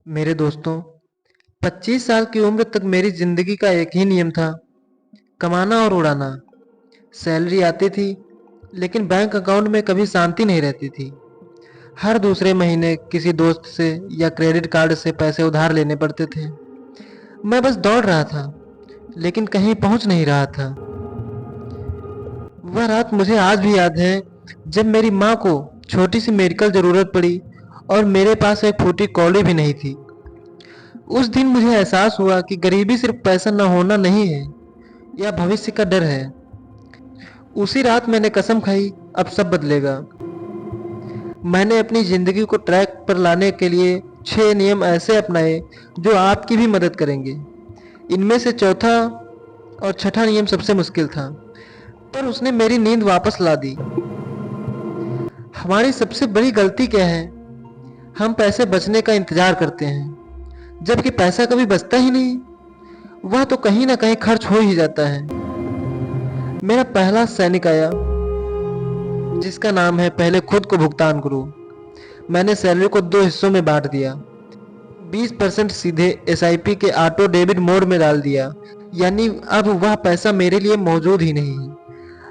मेरे दोस्तों, 25 साल की उम्र तक मेरी ज़िंदगी का एक ही नियम था, कमाना और उड़ाना। सैलरी आती थी, लेकिन बैंक अकाउंट में कभी शांति नहीं रहती थी। हर दूसरे महीने किसी दोस्त से या क्रेडिट कार्ड से पैसे उधार लेने पड़ते थे। मैं बस दौड़ रहा था, लेकिन कहीं पहुंच नहीं रहा था। वह रात मुझे आज भी याद है, जब मेरी माँ को छोटी सी मेडिकल ज़रूरत पड़ी और मेरे पास एक फूटी कौड़ी भी नहीं थी। उस दिन मुझे एहसास हुआ कि गरीबी सिर्फ पैसा न होना नहीं है, यह भविष्य का डर है। उसी रात मैंने कसम खाई, अब सब बदलेगा। मैंने अपनी ज़िंदगी को ट्रैक पर लाने के लिए 6 नियम ऐसे अपनाए जो आपकी भी मदद करेंगे। इनमें से चौथा और छठा नियम सबसे मुश्किल था, पर उसने मेरी नींद वापस ला दी। हमारी सबसे बड़ी गलती क्या है? हम पैसे बचने का इंतजार करते हैं, जबकि पैसा कभी बचता ही नहीं। वह तो कहीं ना कहीं खर्च हो ही जाता है। मेरा पहला सैनिक आया, जिसका नाम है पहले खुद को भुगतान करो। मैंने सैलरी को 2 हिस्सों में बांट दिया। 20% सीधे एसआईपी के ऑटो डेबिट मोड में डाल दिया, यानी अब वह पैसा मेरे लिए मौजूद ही नहीं है।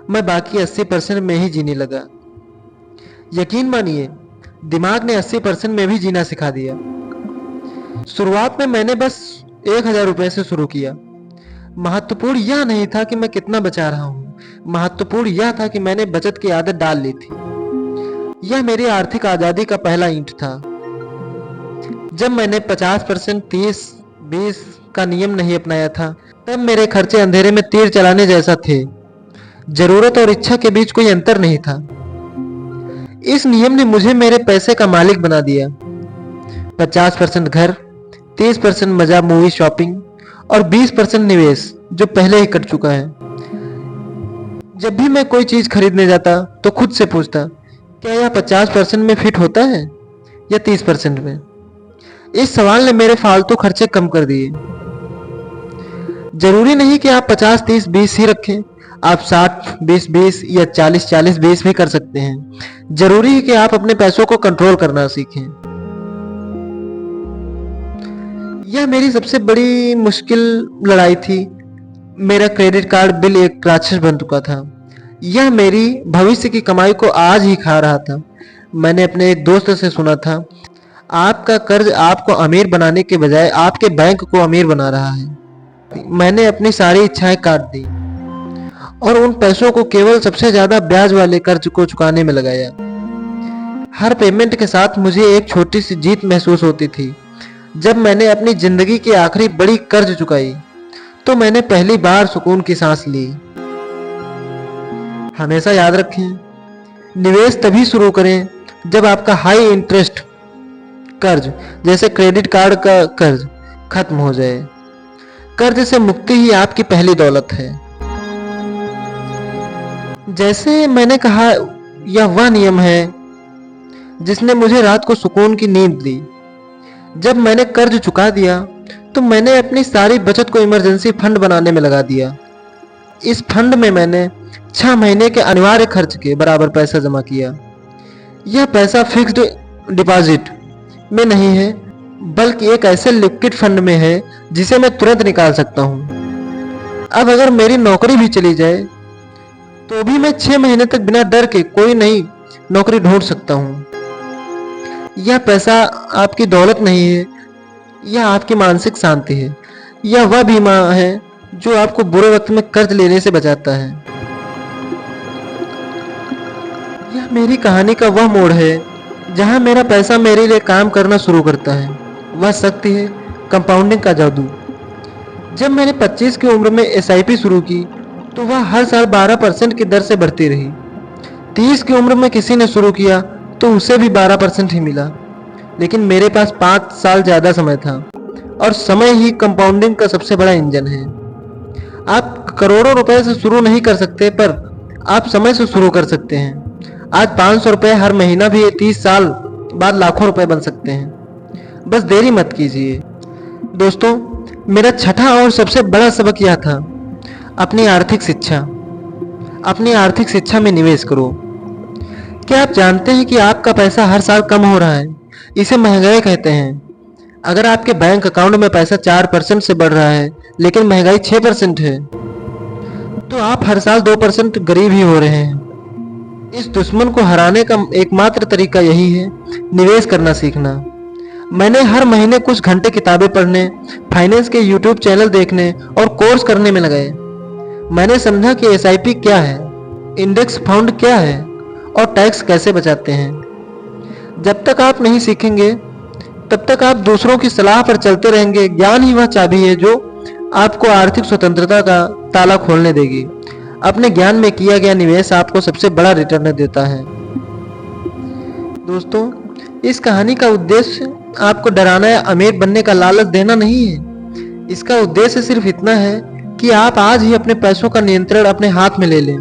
मैं बाकी 80% में ही जीने लगा। यकीन मानिए, दिमाग ने 80% में भी जीना सिखा दिया। शुरुआत में मैंने बस 1000 रुपये से शुरू किया। महत्वपूर्ण यह नहीं था कि मैं कितना बचा रहा हूँ, महत्वपूर्ण यह था कि मैंने बचत की आदत डाल ली थी। यह मेरी आर्थिक आज़ादी का पहला ईंट था। जब मैंने 50% 30-20 का नियम नहीं अपनाया था, तब मेरे खर्चे अंधेरे में तीर चलाने जैसा थे। जरूरत और इच्छा के बीच कोई अंतर नहीं था। इस नियम ने मुझे मेरे पैसे का मालिक बना दिया। 50% घर, 30% मजा मूवी शॉपिंग और 20% निवेश जो पहले ही कट चुका है। जब भी मैं कोई चीज खरीदने जाता तो खुद से पूछता, क्या यह 50% में फिट होता है या 30% में? इस सवाल ने मेरे फालतू खर्चे कम कर दिए। जरूरी नहीं कि आप 50-30-20 ही रखें, आप 60-20-20 या 40-40-20 भी कर सकते हैं। जरूरी है कि आप अपने पैसों को कंट्रोल करना सीखें। यह मेरी सबसे बड़ी मुश्किल लड़ाई थी। मेरा क्रेडिट कार्ड बिल एक राक्षस बन चुका था। यह मेरी भविष्य की कमाई को आज ही खा रहा था। मैंने अपने एक दोस्त से सुना था, आपका कर्ज आपको अमीर बनाने के बजाय आपके बैंक को अमीर बना रहा है। मैंने अपनी सारी इच्छाएं काट दी और उन पैसों को केवल सबसे ज्यादा ब्याज वाले कर्ज को चुकाने में लगाया। हर पेमेंट के साथ मुझे एक छोटी सी जीत महसूस होती थी। जब मैंने अपनी जिंदगी की आखिरी बड़ी कर्ज चुकाई, तो मैंने पहली बार सुकून की सांस ली। हमेशा याद रखें, निवेश तभी शुरू करें जब आपका हाई इंटरेस्ट कर्ज, जैसे क्रेडिट कार्ड का कर्ज, खत्म हो जाए। कर्ज से मुक्ति ही आपकी पहली दौलत है। जैसे मैंने कहा, यह वह नियम है जिसने मुझे रात को सुकून की नींद दी। जब मैंने कर्ज चुका दिया, तो मैंने अपनी सारी बचत को इमरजेंसी फंड बनाने में लगा दिया। इस फंड में मैंने 6 महीने के अनिवार्य खर्च के बराबर पैसा जमा किया। यह पैसा फिक्स्ड डिपॉजिट में नहीं है, बल्कि एक ऐसे लिक्विड फंड में है जिसे मैं तुरंत निकाल सकता हूँ। अब अगर मेरी नौकरी भी चली जाए, तो भी मैं 6 महीने तक बिना डर के कोई नई नौकरी ढूंढ सकता हूँ। यह पैसा आपकी दौलत नहीं है, यह आपकी मानसिक शांति है। यह वह बीमा है जो आपको बुरे वक्त में कर्ज लेने से बचाता है। यह मेरी कहानी का वह मोड़ है जहां मेरा पैसा मेरे लिए काम करना शुरू करता है। वह शक्ति है कंपाउंडिंग का जादू। जब मैंने 25 की उम्र में एसआईपी शुरू की, तो वह हर साल 12% की दर से बढ़ती रही। 30 की उम्र में किसी ने शुरू किया तो उसे भी 12% ही मिला। लेकिन मेरे पास 5 साल ज़्यादा समय था, और समय ही कंपाउंडिंग का सबसे बड़ा इंजन है। आप करोड़ों रुपए से शुरू नहीं कर सकते, पर आप समय से शुरू कर सकते हैं। आज 500 रुपये हर महीना भी 30 साल बाद लाखों रुपए बन सकते हैं। बस देरी मत कीजिए। दोस्तों, मेरा छठा और सबसे बड़ा सबक यह था, अपनी आर्थिक शिक्षा। अपनी आर्थिक शिक्षा में निवेश करो। क्या आप जानते हैं कि आपका पैसा हर साल कम हो रहा है? इसे महंगाई कहते हैं। अगर आपके बैंक अकाउंट में पैसा 4% से बढ़ रहा है लेकिन महंगाई 6% है, तो आप हर साल 2% गरीब ही हो रहे हैं। इस दुश्मन को हराने का एकमात्र तरीका यही है, निवेश करना सीखना। मैंने हर महीने कुछ घंटे किताबें पढ़ने, फाइनेंस के यूट्यूब चैनल देखने और कोर्स करने में लगाए। मैंने समझा कि एसआईपी क्या है, इंडेक्स फंड क्या है और टैक्स कैसे बचाते हैं। जब तक आप नहीं सीखेंगे तब तक आप दूसरों की सलाह पर चलते रहेंगे। ज्ञान ही वह चाबी है जो आपको आर्थिक स्वतंत्रता का ताला खोलने देगी। अपने ज्ञान में किया गया निवेश आपको सबसे बड़ा रिटर्न देता है। दोस्तों, इस कहानी का उद्देश्य आपको डराना या अमीर बनने का लालच देना नहीं है। इसका उद्देश्य सिर्फ इतना है कि आप आज ही अपने पैसों का नियंत्रण अपने हाथ में ले लें।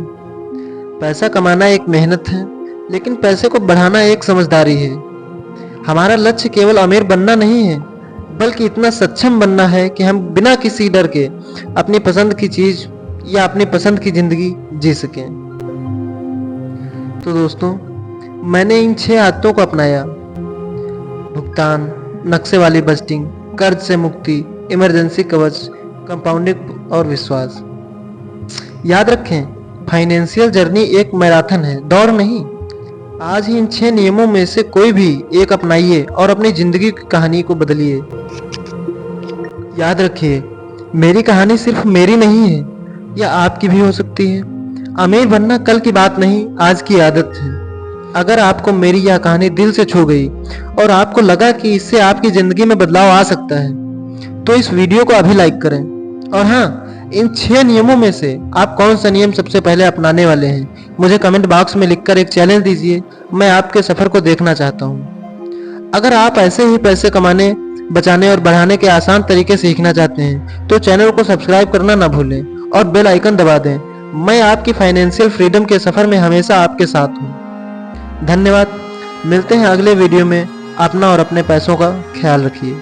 पैसा कमाना एक मेहनत है, लेकिन पैसे को बढ़ाना एक समझदारी है। हमारा लक्ष्य केवल अमीर बनना नहीं है, बल्कि इतना सक्षम बनना है कि हम बिना किसी डर के अपनी पसंद की चीज या अपनी पसंद की जिंदगी जी सकें। तो दोस्तों, मैंने इन 6 आदतों को अपनाया: भुगतान, नक्शे वाली बजटिंग, कर्ज से मुक्ति, इमरजेंसी कवच, कंपाउंडिंग और विश्वास। याद रखें, फाइनेंशियल जर्नी एक मैराथन है, दौड़ नहीं। आज ही इन 6 नियमों में से कोई भी एक अपनाइए और अपनी जिंदगी की कहानी को बदलिए। याद रखिए, मेरी कहानी सिर्फ मेरी नहीं है, यह आपकी भी हो सकती है। अमीर बनना कल की बात नहीं, आज की आदत है। अगर आपको मेरी यह कहानी दिल से छू गई और आपको लगा कि इससे आपकी जिंदगी में बदलाव आ सकता है, तो इस वीडियो को अभी लाइक करें। और हाँ, इन 6 नियमों में से आप कौन सा नियम सबसे पहले अपनाने वाले हैं, मुझे कमेंट बॉक्स में लिखकर एक चैलेंज दीजिए। मैं आपके सफर को देखना चाहता हूँ। अगर आप ऐसे ही पैसे कमाने, बचाने और बढ़ाने के आसान तरीके सीखना चाहते हैं, तो चैनल को सब्सक्राइब करना ना भूलें और बेल आइकन दबा दें। मैं आपकी फाइनेंशियल फ्रीडम के सफर में हमेशा आपके साथ हूँ। धन्यवाद। मिलते हैं अगले वीडियो में। अपना और अपने पैसों का ख्याल रखिए।